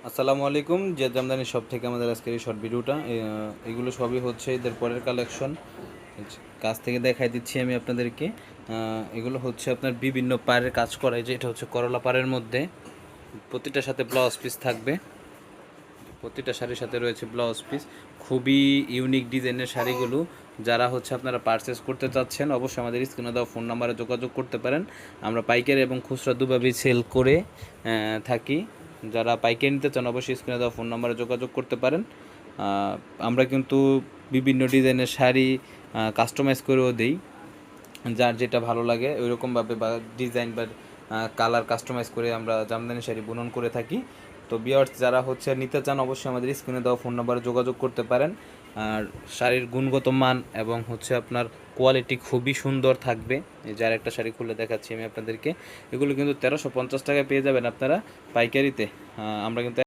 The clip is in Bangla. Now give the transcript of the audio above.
আসসালামু আলাইকুম। যে জামদানি শপ থেকে আমাদের আজকের এই শর্ট ভিডিওটা, এগুলো সবই হচ্ছে ঈদের পরের কালেকশন। কাছ থেকে দেখাই দিচ্ছি আমি আপনাদেরকে। এগুলো হচ্ছে আপনার বিভিন্ন পাড়ের কাজ করা। এই যে এটা হচ্ছে করলা পাড়ের মধ্যে, প্রতিটার সাথে ব্লাউজ পিস থাকবে। প্রতিটা শাড়ির সাথে রয়েছে ব্লাউজ পিস। খুবই ইউনিক ডিজাইনের শাড়িগুলো। যারা হচ্ছে আপনারা পারচেস করতে চাচ্ছেন, অবশ্যই আমাদের স্ক্রিনে দেওয়া ফোন নাম্বারে যোগাযোগ করতে পারেন। আমরা পাইকারি এবং খুচরা দুভাবেই সেল করে থাকি। যারা পাইকারি নিতে চান, অবশ্যই স্ক্রিনে দেওয়া ফোন নাম্বারে যোগাযোগ করতে পারেন। আমরা কিন্তু বিভিন্ন ডিজাইনের শাড়ি কাস্টমাইজ করেও দিই। যার যেটা ভালো লাগে ওইরকমভাবে বা ডিজাইন বা কালার কাস্টমাইজ করে আমরা জামদানি শাড়ি বুনন করে থাকি। তো ভিউয়ার্স, যারা হচ্ছে নিতে চান, অবশ্যই আমাদের স্ক্রিনে দেওয়া ফোন নাম্বারে যোগাযোগ করতে পারেন। আর শাড়ির গুণগত মান এবং হচ্ছে আপনার কোয়ালিটি খুবই সুন্দর থাকবে। এই যার একটা শাড়ি খুলে দেখাচ্ছি আমি আপনাদেরকে। এগুলো কিন্তু 1350 টাকায় পেয়ে যাবেন আপনারা পাইকারিতে। আমরা কিন্তু